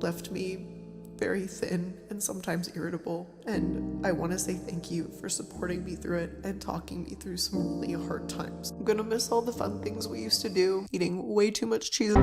left me very thin and sometimes irritable, and I want to say thank you for supporting me through it and talking me through some really hard times. I'm gonna miss all the fun things we used to do, eating way too much cheese.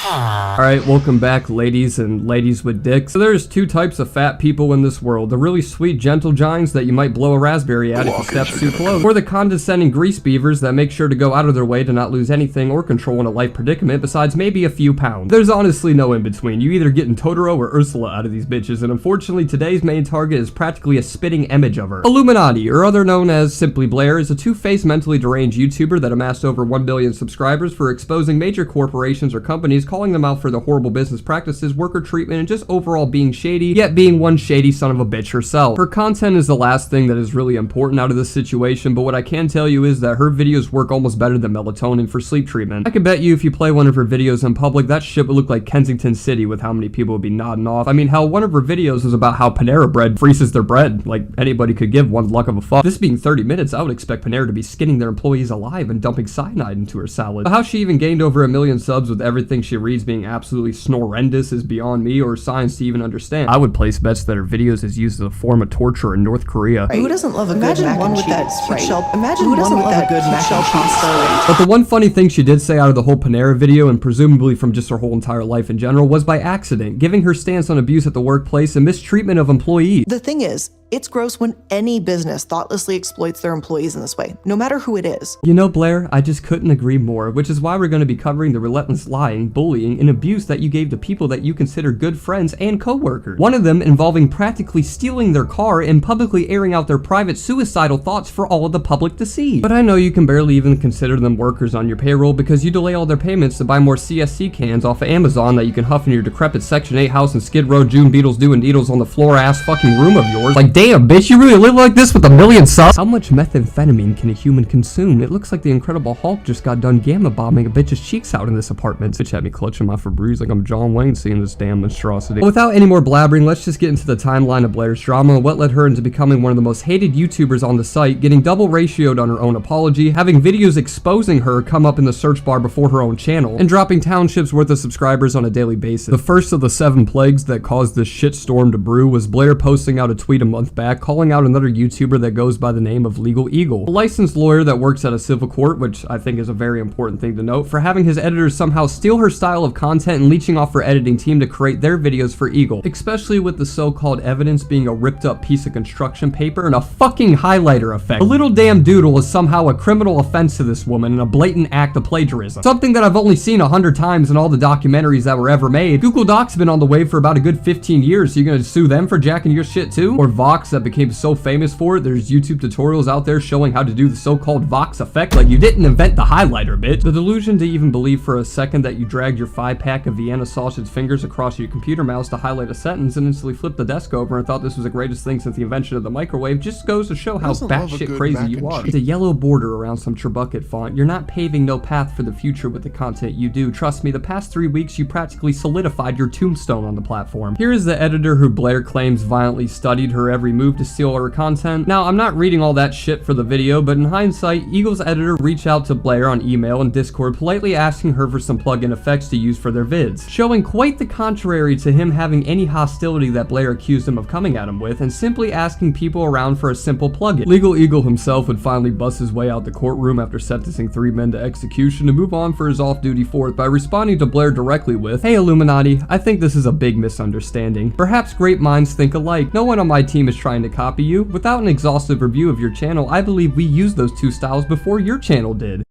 Alright, welcome back, ladies and ladies with dicks. So there's two types of fat people in this world. The really sweet, gentle giants that you might blow a raspberry at if you step too close. Or the condescending grease beavers that make sure to go out of their way to not lose anything or control in a life predicament besides maybe a few pounds. There's honestly no in between. You either getting Totoro or Ursula out of these bitches, and unfortunately today's main target is practically a spitting image of her. Illuminaughtii, or other known as simply Blair, is a two-faced mentally deranged YouTuber that amassed over 1 billion subscribers for exposing major corporations or companies, calling them out for their horrible business practices, worker treatment, and just overall being shady, yet being one shady son of a bitch herself. Her content is the last thing that is really important out of this situation, but what I can tell you is that her videos work almost better than melatonin for sleep treatment. I can bet you if you play one of her videos in public, that shit would look like Kensington City with how many people would be nodding off. I mean, hell, one of her videos is about how Panera Bread freezes their bread. Like, anybody could give one luck of a fuck. This being 30 minutes, I would expect Panera to be skinning their employees alive and dumping cyanide into her salad. But how she even gained over 1 million subs with everything she reads being absolutely snorendous is beyond me or science to even understand. I would place bets that her videos is used as a form of torture in North Korea. Who doesn't love a good mac and cheese? Imagine Who doesn't one with love that a good mac and cheese? But the one funny thing she did say out of the whole Panera video, and presumably from just her whole entire life in general, was by accident, giving her stance on abuse at the workplace and mistreatment of employees. The thing is, it's gross when any business thoughtlessly exploits their employees in this way, no matter who it is. You know, Blair, I just couldn't agree more, which is why we're going to be covering the relentless lying, bullying, and abuse that you gave to people that you consider good friends and co-workers. One of them involving practically stealing their car and publicly airing out their private suicidal thoughts for all of the public to see. But I know you can barely even consider them workers on your payroll because you delay all their payments to buy more CSC cans off of Amazon that you can huff in your decrepit Section 8 house in Skid Row, June Beetles doing needles on the floor ass fucking room of yours. Like, damn, bitch, you really live like this with 1 million subs? How much methamphetamine can a human consume? It looks like the Incredible Hulk just got done gamma bombing a bitch's cheeks out in this apartment. Bitch had me clutching my Febreze like I'm John Wayne seeing this damn monstrosity. But without any more blabbering, let's just get into the timeline of Blair's drama and what led her into becoming one of the most hated YouTubers on the site, getting double ratioed on her own apology, having videos exposing her come up in the search bar before her own channel, and dropping townships worth of subscribers on a daily basis. The first of the 7 plagues that caused this shitstorm to brew was Blair posting out a tweet a month back calling out another YouTuber that goes by the name of LegalEagle, a licensed lawyer that works at a civil court, which I think is a very important thing to note, for having his editors somehow steal her style of content and leeching off her editing team to create their videos for Eagle, especially with the so-called evidence being a ripped up piece of construction paper and a fucking highlighter effect. A little damn doodle is somehow a criminal offense to this woman and a blatant act of plagiarism. Something that I've only seen 100 times in all the documentaries that were ever made. Google Docs have been on the wave for about a good 15 years, so you're gonna sue them for jacking your shit too? Or Vox that became so famous for it, there's YouTube tutorials out there showing how to do the so-called Vox effect. Like, you didn't invent the highlighter, bitch. The delusion to even believe for a second that you dragged your 5-pack of Vienna sausage fingers across your computer mouse to highlight a sentence and instantly flipped the desk over and thought this was the greatest thing since the invention of the microwave just goes to show how batshit crazy you are. It's a yellow border around some Tribucket font. You're not paving no path for the future with the content you do. Trust me, the past 3 weeks you practically solidified your tombstone on the platform. Here is the editor who Blair claims violently studied her every move to steal her content. Now, I'm not reading all that shit for the video, but in hindsight, Eagle's editor reached out to Blair on email and Discord politely asking her for some plugin effects to use for their vids, showing quite the contrary to him having any hostility that Blair accused him of coming at him with, and simply asking people around for a simple plugin. LegalEagle himself would finally bust his way out the courtroom after sentencing 3 men to execution to move on for his off-duty 4th by responding to Blair directly with, "Hey Illuminaughtii, I think this is a big misunderstanding. Perhaps great minds think alike. No one on my team is trying to copy you. Without an exhaustive review of your channel, I believe we used those 2 styles before your channel did."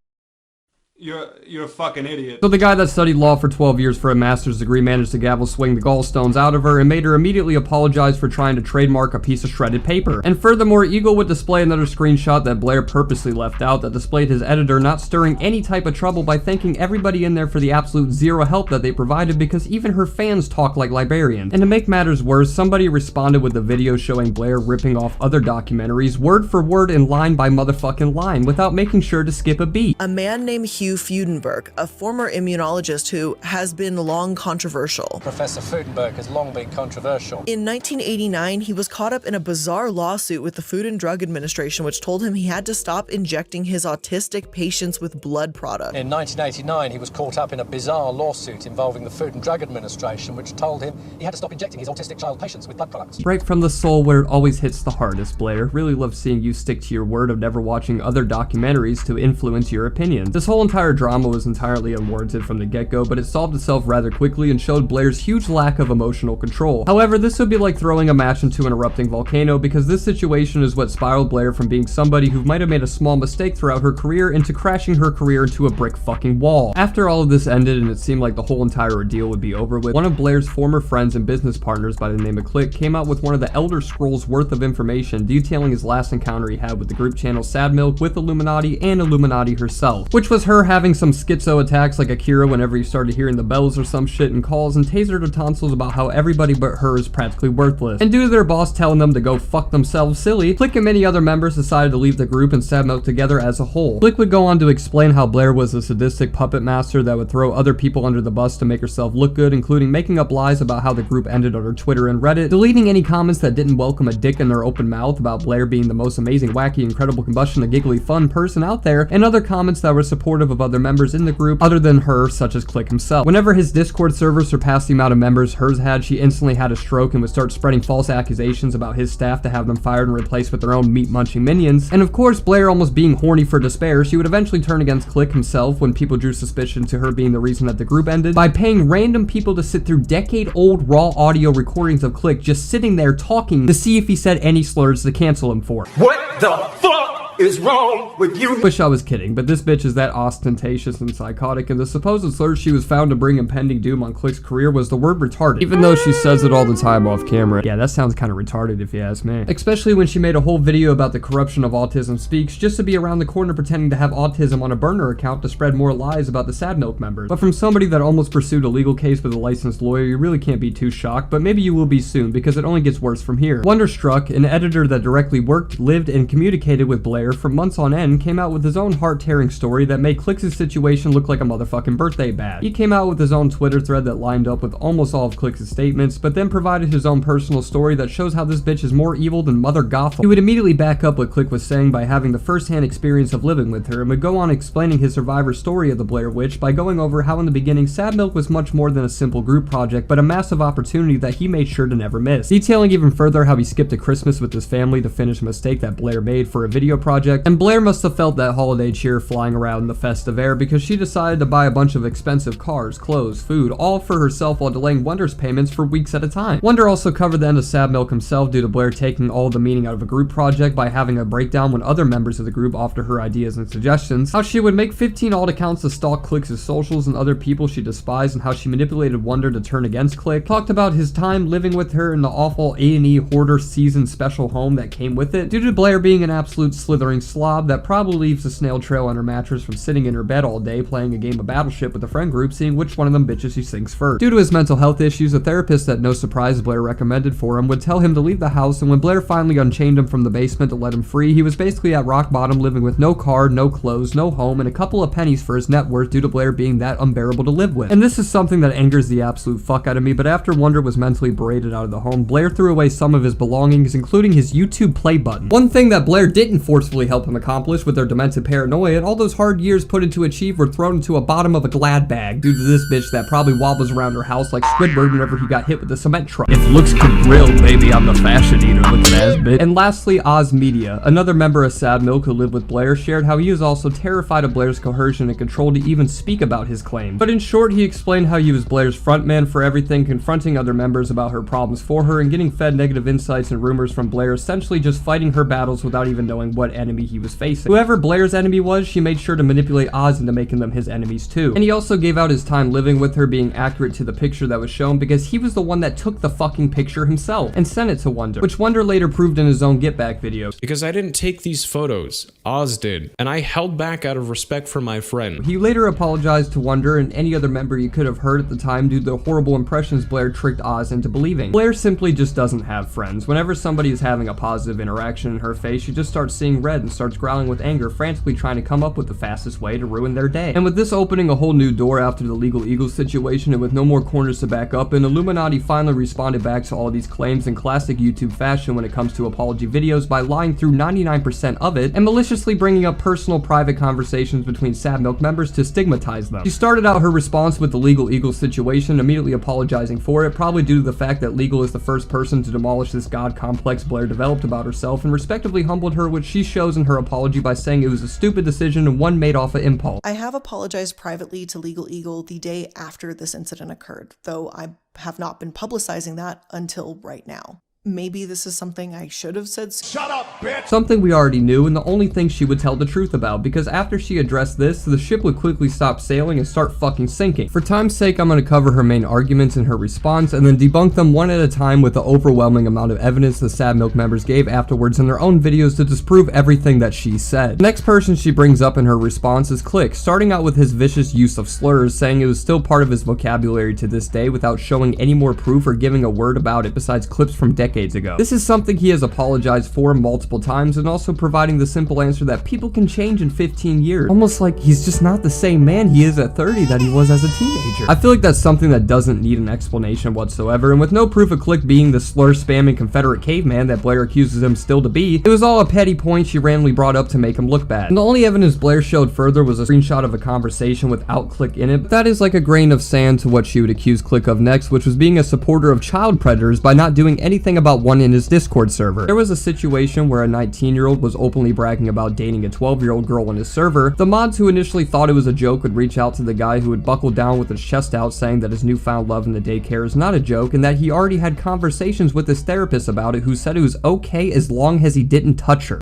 You're a fucking idiot. So the guy that studied law for 12 years for a master's degree managed to gavel swing the gallstones out of her and made her immediately apologize for trying to trademark a piece of shredded paper. And furthermore, Eagle would display another screenshot that Blair purposely left out that displayed his editor not stirring any type of trouble by thanking everybody in there for the absolute zero help that they provided because even her fans talk like librarians. And to make matters worse, somebody responded with a video showing Blair ripping off other documentaries word for word and line by motherfucking line without making sure to skip a beat. A man named Hugh W. Freudenberg, a former immunologist who has been long controversial. Professor Freudenberg has long been controversial. In 1989, he was caught up in a bizarre lawsuit with the Food and Drug Administration, which told him he had to stop injecting his autistic patients with blood products. In 1989, he was caught up in a bizarre lawsuit involving the Food and Drug Administration, which told him he had to stop injecting his autistic child patients with blood products. Right from the soul where it always hits the hardest, Blair. Really love seeing you stick to your word of never watching other documentaries to influence your opinions. This whole entire drama was entirely unwarranted from the get-go, but it solved itself rather quickly and showed Blair's huge lack of emotional control. However, this would be like throwing a match into an erupting volcano, because this situation is what spiraled Blair from being somebody who might have made a small mistake throughout her career into crashing her career into a brick fucking wall. After all of this ended and it seemed like the whole entire ordeal would be over with, one of Blair's former friends and business partners by the name of Click came out with one of the Elder Scrolls worth of information detailing his last encounter he had with the group channel Sad Milk with Illuminaughtii and Illuminaughtii herself, which was her having some schizo attacks like Akira whenever he started hearing the bells or some shit and calls, and tasered her tonsils about how everybody but her is practically worthless. And due to their boss telling them to go fuck themselves silly, Click and many other members decided to leave the group and Sad Milk together as a whole. Click would go on to explain how Blair was a sadistic puppet master that would throw other people under the bus to make herself look good, including making up lies about how the group ended on her Twitter and Reddit, deleting any comments that didn't welcome a dick in their open mouth about Blair being the most amazing, wacky, incredible combustion, a giggly, fun person out there, and other comments that were supportive of other members in the group other than her, such as Click himself. Whenever his Discord server surpassed the amount of members hers had, she instantly had a stroke and would start spreading false accusations about his staff to have them fired and replaced with their own meat-munching minions. And of course, Blair almost being horny for despair, she would eventually turn against Click himself when people drew suspicion to her being the reason that the group ended by paying random people to sit through decade-old raw audio recordings of Click just sitting there talking to see if he said any slurs to cancel him for. What the fuck is wrong with you? Wish I was kidding, but this bitch is that ostentatious and psychotic, and the supposed slurs she was found to bring impending doom on Click's career was the word retarded, even though she says it all the time off camera. Yeah, that sounds kind of retarded if you ask me. Especially when she made a whole video about the corruption of Autism Speaks just to be around the corner pretending to have autism on a burner account to spread more lies about the Sad Milk members. But from somebody that almost pursued a legal case with a licensed lawyer, you really can't be too shocked, but maybe you will be soon because it only gets worse from here. Wonderstruck, an editor that directly worked, lived, and communicated with Blair for months on end, came out with his own heart-tearing story that made Click's situation look like a motherfucking birthday bash. He came out with his own Twitter thread that lined up with almost all of Click's statements, but then provided his own personal story that shows how this bitch is more evil than Mother Gothel. He would immediately back up what Click was saying by having the first-hand experience of living with her, and would go on explaining his survivor story of the Blair Witch by going over how in the beginning Sad Milk was much more than a simple group project, but a massive opportunity that he made sure to never miss. Detailing even further how he skipped a Christmas with his family to finish a mistake that Blair made for a video project, and Blair must have felt that holiday cheer flying around in the festive air because she decided to buy a bunch of expensive cars, clothes, food, all for herself while delaying Wonder's payments for weeks at a time. Wonder also covered the end of Sad Milk himself due to Blair taking all the meaning out of a group project by having a breakdown when other members of the group offered her ideas and suggestions, how she would make 15 alt accounts to stalk Click's socials and other people she despised, and how she manipulated Wonder to turn against Click, talked about his time living with her in the awful A&E Hoarder season special home that came with it, due to Blair being an absolute slithering slob that probably leaves a snail trail on her mattress from sitting in her bed all day playing a game of Battleship with a friend group, seeing which one of them bitches she sinks first. Due to his mental health issues, a therapist that no surprise Blair recommended for him would tell him to leave the house, and when Blair finally unchained him from the basement to let him free, he was basically at rock bottom, living with no car, no clothes, no home, and a couple of pennies for his net worth due to Blair being that unbearable to live with. And this is something that angers the absolute fuck out of me, but after Wonder was mentally berated out of the home, Blair threw away some of his belongings, including his YouTube play button. One thing that Blair didn't forcefully help him accomplish with their demented paranoia, and all those hard years put into achieve were thrown into a bottom of a glad bag due to this bitch that probably wobbles around her house like Squidward whenever he got hit with a cement truck. If looks could grill, baby, I'm the fashion eater, looking ass bitch. And lastly, Oz Media, another member of Sad Milk who lived with Blair, shared how he was also terrified of Blair's coercion and control to even speak about his claims. But in short, he explained how he was Blair's frontman for everything, confronting other members about her problems for her and getting fed negative insights and rumors from Blair, essentially just fighting her battles without even knowing what enemy he was facing. Whoever Blair's enemy was, she made sure to manipulate Oz into making them his enemies too. And he also gave out his time living with her being accurate to the picture that was shown because he was the one that took the fucking picture himself and sent it to Wonder, which Wonder later proved in his own Get Back video. Because I didn't take these photos, Oz did, and I held back out of respect for my friend. He later apologized to Wonder and any other member he could have heard at the time due to the horrible impressions Blair tricked Oz into believing. Blair simply just doesn't have friends. Whenever somebody is having a positive interaction in her face, she just starts seeing red Bread and starts growling with anger, frantically trying to come up with the fastest way to ruin their day. And with this opening a whole new door after the LegalEagle situation, and with no more corners to back up in, Illuminaughtii finally responded back to all these claims in classic YouTube fashion when it comes to apology videos by lying through 99% of it and maliciously bringing up personal private conversations between Sad Milk members to stigmatize them. She started out her response with the LegalEagle situation, immediately apologizing for it, probably due to the fact that Legal is the first person to demolish this god complex Blair developed about herself, and respectively humbled her, which she shows in her apology by saying it was a stupid decision and one made off of impulse. I have apologized privately to LegalEagle the day after this incident occurred, though I have not been publicizing that until right now. Maybe this is something I should have said. Shut up, bitch! Something we already knew, and the only thing she would tell the truth about, because after she addressed this, the ship would quickly stop sailing and start fucking sinking. For time's sake, I'm gonna cover her main arguments in her response, and then debunk them one at a time with the overwhelming amount of evidence the Sad Milk members gave afterwards in their own videos to disprove everything that she said. The next person she brings up in her response is Click, starting out with his vicious use of slurs, saying it was still part of his vocabulary to this day without showing any more proof or giving a word about it besides clips from decades ago. This is something he has apologized for multiple times, and also providing the simple answer that people can change in 15 years. Almost like he's just not the same man he is at 30 that he was as a teenager. I feel like that's something that doesn't need an explanation whatsoever, and with no proof of Click being the slur-spamming Confederate caveman that Blair accuses him still to be, it was all a petty point she randomly brought up to make him look bad. And the only evidence Blair showed further was a screenshot of a conversation without Click in it, but that is like a grain of sand to what she would accuse Click of next, which was being a supporter of child predators by not doing anything about one in his Discord server. There was a situation where a 19-year-old was openly bragging about dating a 12-year-old girl on his server. The mods who initially thought it was a joke would reach out to the guy who would buckle down with his chest out, saying that his newfound love in the daycare is not a joke and that he already had conversations with his therapist about it, who said it was okay as long as he didn't touch her.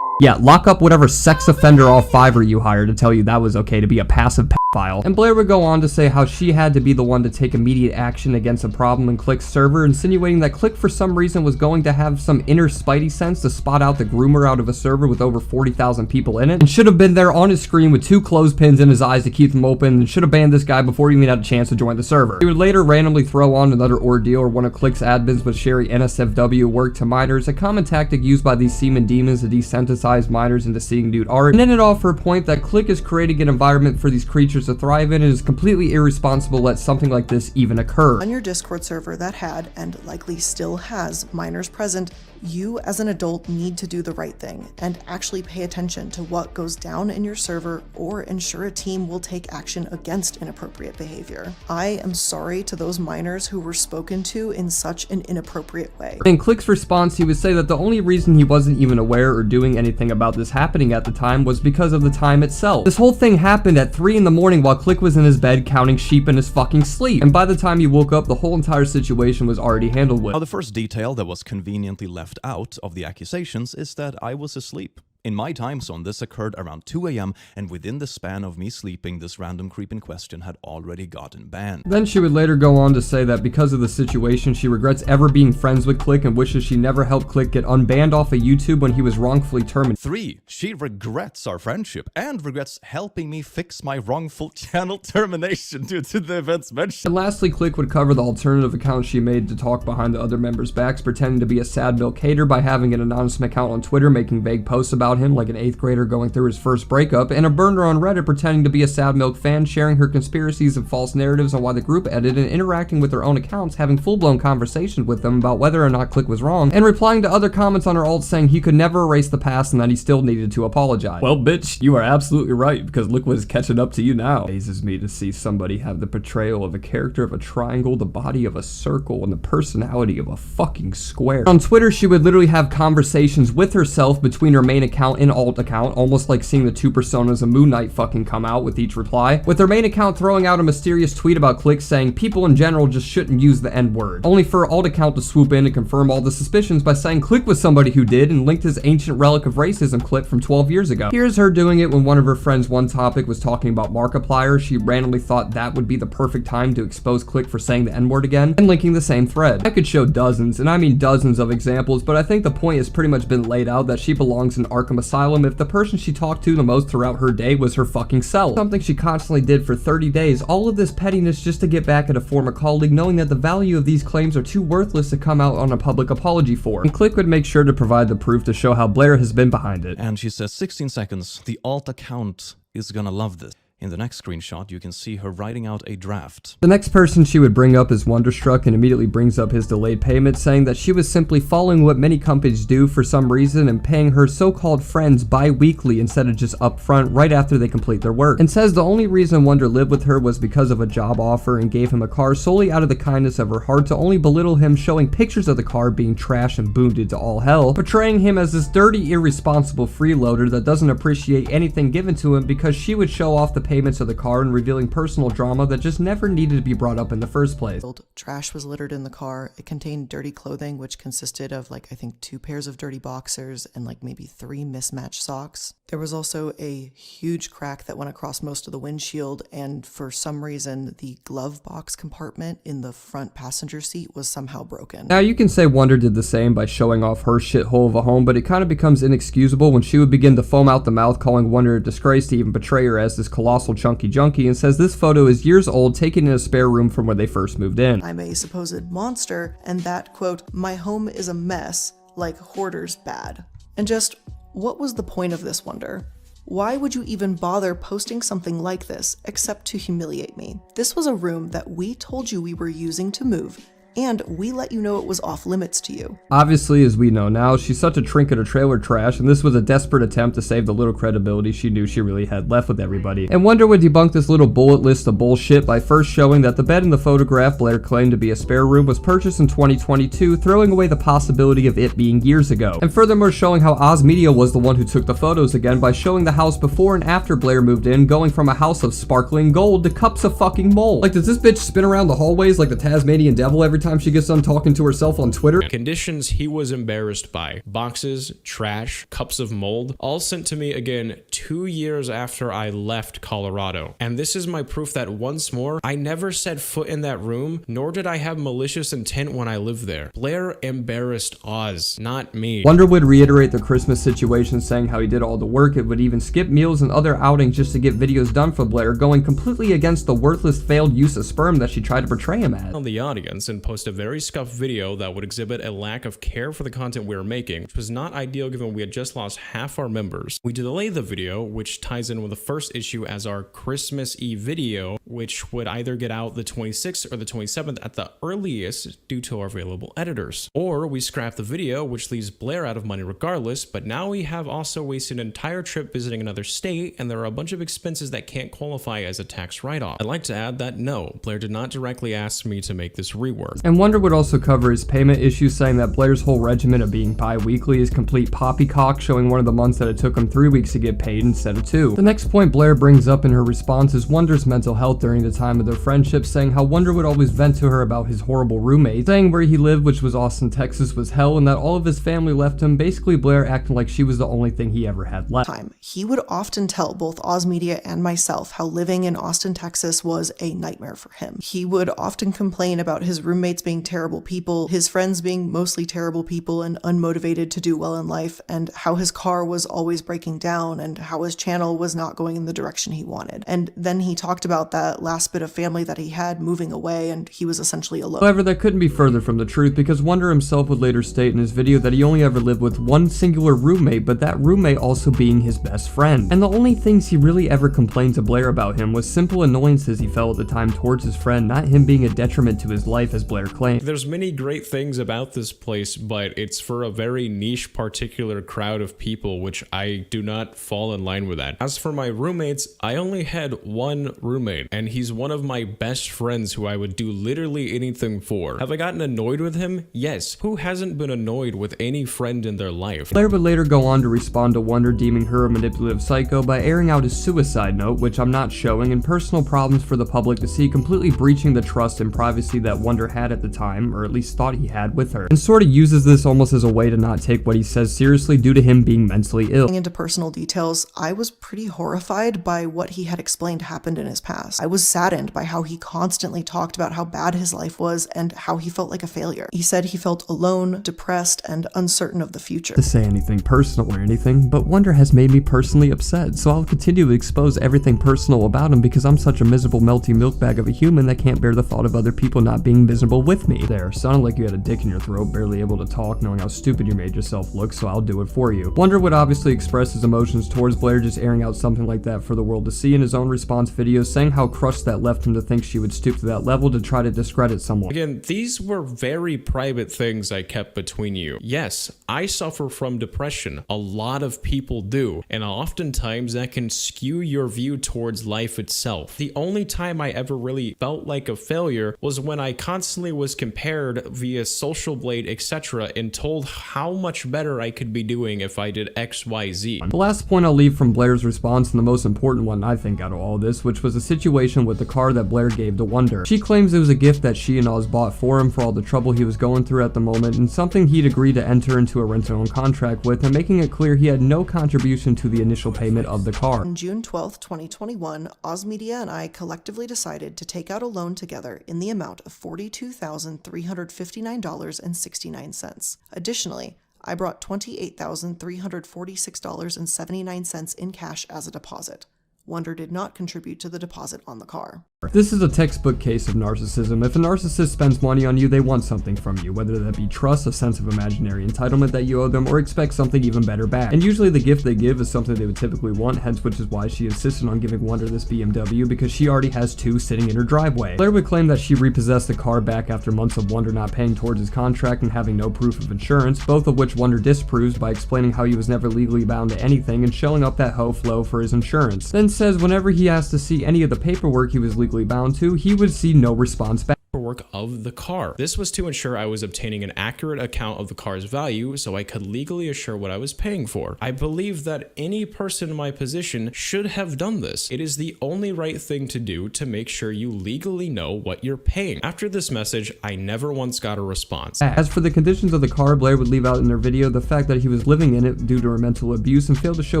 Yeah, lock up whatever sex offender off Fiverr you hired to tell you that was okay to be a passive pedophile. And Blair would go on to say how she had to be the one to take immediate action against a problem in Click's server, insinuating that Click for some reason was going to have some inner spidey sense to spot out the groomer out of a server with over 40,000 people in it, and should have been there on his screen with 2 clothespins in his eyes to keep them open, and should have banned this guy before he even had a chance to join the server. He would later randomly throw on another ordeal, or one of Click's admins would share NSFW work to minors, a common tactic used by these semen demons to desensitize minors into seeing nude art, and ended off her point that Click is creating an environment for these creatures to thrive in and is completely irresponsible to let something like this even occur. On your Discord server that had, and likely still has, minors present, you as an adult need to do the right thing and actually pay attention to what goes down in your server, or ensure a team will take action against inappropriate behavior. I am sorry to those minors who were spoken to in such an inappropriate way. In Click's response, he would say that the only reason he wasn't even aware or doing anything about this happening at the time was because of the time itself. This whole thing happened at 3 in the morning while Click was in his bed counting sheep in his fucking sleep, and by the time he woke up, the whole entire situation was already handled with. Now, the first detail that was conveniently left out of the accusations is that I was asleep. In my time zone, this occurred around 2 AM, and within the span of me sleeping, this random creep in question had already gotten banned. Then she would later go on to say that because of the situation, she regrets ever being friends with Click and wishes she never helped Click get unbanned off of YouTube when he was wrongfully terminated. 3. She regrets our friendship and regrets helping me fix my wrongful channel termination due to the events mentioned. And lastly, Click would cover the alternative account she made to talk behind the other members' backs, pretending to be a Sad Milk hater by having an anonymous account on Twitter making vague posts about him like an 8th grader going through his first breakup, and a burner on Reddit pretending to be a Sad Milk fan, sharing her conspiracies and false narratives on why the group ended, and interacting with their own accounts, having full-blown conversations with them about whether or not Click was wrong, and replying to other comments on her alt saying he could never erase the past and that he still needed to apologize. Well, bitch, you are absolutely right, because look what is catching up to you now. It amazes me to see somebody have the portrayal of a character of a triangle, the body of a circle, and the personality of a fucking square. On Twitter, she would literally have conversations with herself between her main account and alt account, almost like seeing the 2 personas of Moon Knight fucking come out with each reply, with her main account throwing out a mysterious tweet about Click saying people in general just shouldn't use the N-word, only for her alt account to swoop in and confirm all the suspicions by saying Click was somebody who did, and linked his ancient relic of racism clip from 12 years ago. Here's her doing it when one of her friends one topic was talking about Markiplier. She randomly thought that would be the perfect time to expose Click for saying the N-word again, and linking the same thread. I could show dozens, and I mean dozens of examples, but I think the point has pretty much been laid out that she belongs in archive Arkham Asylum if the person she talked to the most throughout her day was her fucking self. Something she constantly did for 30 days, all of this pettiness just to get back at a former colleague, knowing that the value of these claims are too worthless to come out on a public apology for. And Click would make sure to provide the proof to show how Blair has been behind it. And she says 16 seconds, the alt account is gonna love this. In the next screenshot, you can see her writing out a draft. The next person she would bring up is Wonderstruck, and immediately brings up his delayed payment, saying that she was simply following what many companies do for some reason and paying her so-called friends bi-weekly instead of just upfront right after they complete their work. And says the only reason Wonder lived with her was because of a job offer and gave him a car solely out of the kindness of her heart, to only belittle him, showing pictures of the car being trashed and booted to all hell, portraying him as this dirty, irresponsible freeloader that doesn't appreciate anything given to him because she would show off the payments of the car and revealing personal drama that just never needed to be brought up in the first place. Trash was littered in the car. It contained dirty clothing, which consisted of I think 2 pairs of dirty boxers and maybe 3 mismatched socks. There was also a huge crack that went across most of the windshield, and for some reason the glove box compartment in the front passenger seat was somehow broken. Now you can say Wonder did the same by showing off her shithole of a home, but it kind of becomes inexcusable when she would begin to foam out the mouth, calling Wonder a disgrace to even portray her as this colossal chunky junkie, and says this photo is years old, taken in a spare room from where they first moved in. I'm a supposed monster, and that, quote, my home is a mess, like hoarders bad. And just, what was the point of this, Wonder? Why would you even bother posting something like this, except to humiliate me? This was a room that we told you we were using to move, and we let you know it was off limits to you. Obviously, as we know now, she's such a trinket of trailer trash, and this was a desperate attempt to save the little credibility she knew she really had left with everybody. And Wonder would debunk this little bullet list of bullshit by first showing that the bed in the photograph Blair claimed to be a spare room was purchased in 2022, throwing away the possibility of it being years ago. And furthermore showing how Oz Media was the one who took the photos again by showing the house before and after Blair moved in, going from a house of sparkling gold to cups of fucking mold. Does this bitch spin around the hallways like the Tasmanian devil every time she gets done talking to herself on Twitter? Conditions he was embarrassed by: boxes, trash, cups of mold, all sent to me again 2 years after I left Colorado. And this is my proof that once more, I never set foot in that room, nor did I have malicious intent when I lived there. Blair embarrassed Oz, not me. Wonder would reiterate the Christmas situation, saying how he did all the work, it would even skip meals and other outings just to get videos done for Blair, going completely against the worthless failed use of sperm that she tried to portray him as. On the audience and post a very scuffed video that would exhibit a lack of care for the content we were making, which was not ideal given we had just lost half our members. We delay the video, which ties in with the first issue as our Christmas Eve video, which would either get out the 26th or the 27th at the earliest due to our available editors. Or we scrap the video, which leaves Blair out of money regardless, but now we have also wasted an entire trip visiting another state, and there are a bunch of expenses that can't qualify as a tax write-off. I'd like to add that no, Blair did not directly ask me to make this rework. And Wonder would also cover his payment issues, saying that Blair's whole regimen of being bi-weekly is complete poppycock, showing one of the months that it took him 3 weeks to get paid instead of 2. The next point Blair brings up in her response is Wonder's mental health during the time of their friendship, saying how Wonder would always vent to her about his horrible roommate, saying where he lived, which was Austin, Texas, was hell, and that all of his family left him, basically Blair acting like she was the only thing he ever had left. He would often tell both Oz Media and myself how living in Austin, Texas was a nightmare for him. He would often complain about his roommates being terrible people, his friends being mostly terrible people and unmotivated to do well in life, and how his car was always breaking down and how his channel was not going in the direction he wanted. And then he talked about that last bit of family that he had moving away, and he was essentially alone. However, that couldn't be further from the truth, because Wonder himself would later state in his video that he only ever lived with one singular roommate, but that roommate also being his best friend. And the only things he really ever complained to Blair about him was simple annoyances he felt at the time towards his friend, not him being a detriment to his life as Blair claimed. There's many great things about this place, but it's for a very niche particular crowd of people, which I do not fall in line with that. As for my roommates, I only had one roommate, and he's one of my best friends who I would do literally anything for. Have I gotten annoyed with him? Yes. Who hasn't been annoyed with any friend in their life? Blair would later go on to respond to Wonder deeming her a manipulative psycho by airing out his suicide note, which I'm not showing, and personal problems for the public to see, completely breaching the trust and privacy that Wonder had had at the time, or at least thought he had with her, and sort of uses this almost as a way to not take what he says seriously due to him being mentally ill. Getting into personal details, I was pretty horrified by what he had explained happened in his past. I was saddened by how he constantly talked about how bad his life was and how he felt like a failure. He said he felt alone, depressed, and uncertain of the future. To say anything personal or anything, but Wonder has made me personally upset, so I'll continue to expose everything personal about him because I'm such a miserable melty milk bag of a human that can't bear the thought of other people not being miserable with me. There, sounded like you had a dick in your throat, barely able to talk, knowing how stupid you made yourself look, so I'll do it for you. Wonder would obviously express his emotions towards Blair, just airing out something like that for the world to see in his own response videos, saying how crushed that left him to think she would stoop to that level to try to discredit someone. Again, these were very private things I kept between you. Yes, I suffer from depression. A lot of people do, and oftentimes that can skew your view towards life itself. The only time I ever really felt like a failure was when I constantly was compared via Social Blade, etc., and told how much better I could be doing if I did XYZ. The last point I'll leave from Blair's response, and the most important one I think out of all this, which was a situation with the car that Blair gave to Wonder. She claims it was a gift that she and Oz bought for him for all the trouble he was going through at the moment, and something he'd agreed to enter into a rent-to-own contract with, and making it clear he had no contribution to the initial payment of the car. On June 12th, 2021, Oz Media and I collectively decided to take out a loan together in the amount of $42,359.69. Additionally, I brought $28,346.79 in cash as a deposit. Wonder did not contribute to the deposit on the car. This is a textbook case of narcissism. If a narcissist spends money on you, they want something from you, whether that be trust, a sense of imaginary entitlement that you owe them, or expect something even better back. And usually the gift they give is something they would typically want, hence which is why she insisted on giving Wonder this BMW, because she already has two sitting in her driveway. Blair would claim that she repossessed the car back after months of Wonder not paying towards his contract and having no proof of insurance, both of which Wonder disproves by explaining how he was never legally bound to anything and showing up that hoe flow for his insurance. Then says whenever he asked to see any of the paperwork he was legally bound to, he would see no response back. Paperwork of the car. This was to ensure I was obtaining an accurate account of the car's value so I could legally assure what I was paying for. I believe that any person in my position should have done this. It is the only right thing to do to make sure you legally know what you're paying. After this message, I never once got a response. As for the conditions of the car, Blair would leave out in her video the fact that he was living in it due to her mental abuse and failed to show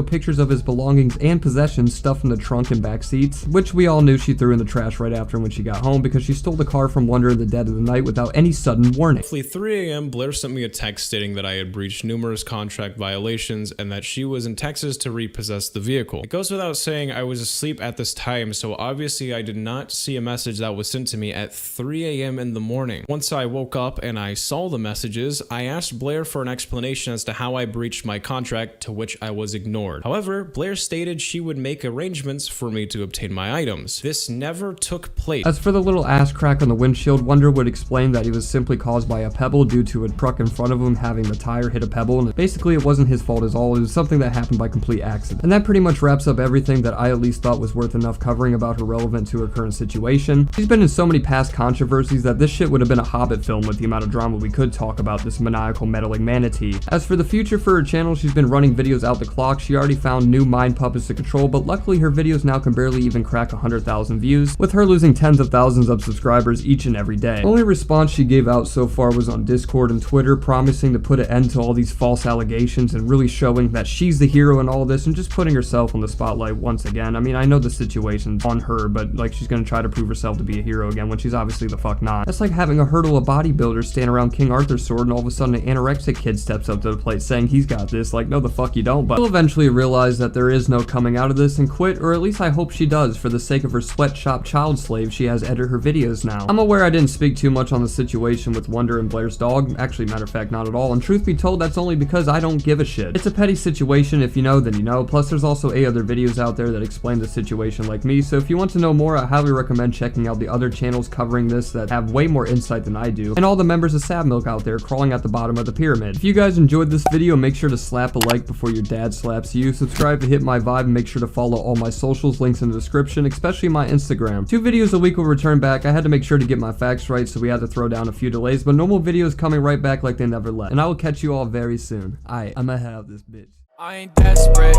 pictures of his belongings and possessions stuffed in the trunk and back seats, which we all knew she threw in the trash right after when she got home because she stole the car from Wonder in the dead of the night without any sudden warning. Roughly 3 a.m., Blair sent me a text stating that I had breached numerous contract violations and that she was in Texas to repossess the vehicle. It goes without saying I was asleep at this time, so obviously I did not see a message that was sent to me at 3 a.m. in the morning. Once I woke up and I saw the messages, I asked Blair for an explanation as to how I breached my contract, to which I was ignored. However, Blair stated she would make arrangements for me to obtain my items. This never took place. As for the little ass crack on the windshield, Wonder would explain that he was simply caused by a pebble due to a truck in front of him having the tire hit a pebble, and basically it wasn't his fault at all, it was something that happened by complete accident. And that pretty much wraps up everything that I at least thought was worth enough covering about her relevant to her current situation. She's been in so many past controversies that this shit would have been a Hobbit film with the amount of drama we could talk about this maniacal meddling manatee. As for the future for her channel, she's been running videos out the clock. She already found new mind puppets to control, but luckily her videos now can barely even crack 100,000 views, with her losing tens of thousands of subscribers each and every day. The only response she gave out so far was on Discord and Twitter, promising to put an end to all these false allegations and really showing that she's the hero in all this and just putting herself on the spotlight once again. I mean, I know the situation's on her, but like she's gonna try to prove herself to be a hero again when she's obviously the fuck not. That's like having a hurdle of bodybuilders stand around King Arthur's sword and all of a sudden an anorexic kid steps up to the plate saying he's got this. Like, no the fuck you don't, but she'll eventually realize that there is no coming out of this and quit, or at least I hope she does, for the sake of her sweatshop child slave she has edit her videos now. I'm aware I didn't speak too much on the situation with Wonder and Blair's dog, actually matter of fact not at all, and truth be told that's only because I don't give a shit. It's a petty situation, if you know then you know, plus there's also 8 other videos out there that explain the situation like me, so if you want to know more I highly recommend checking out the other channels covering this that have way more insight than I do, and all the members of Sad Milk out there crawling at the bottom of the pyramid. If you guys enjoyed this video, make sure to slap a like before your dad slaps you, subscribe to hit my vibe, and make sure to follow all my socials, links in the description, especially my Instagram. 2 videos a week will return back. I had to make sure to get my facts right, so we had to throw down a few delays, but normal videos coming right back like they never left. And I will catch you all very soon. Alright, I'ma have this bitch. I ain't desperate,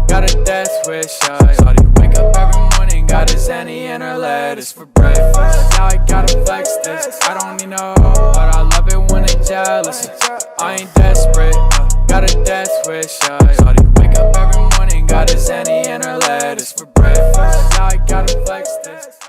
got a death wish, shawty wake up every morning. morning, got his Annie and her lettuce for breakfast. Now I gotta flex this, I don't need no hoe, but I love it when they jealous. I ain't desperate, got a death wish, shawty wake up every morning, got his Annie and her lettuce for breakfast. Now I gotta flex this.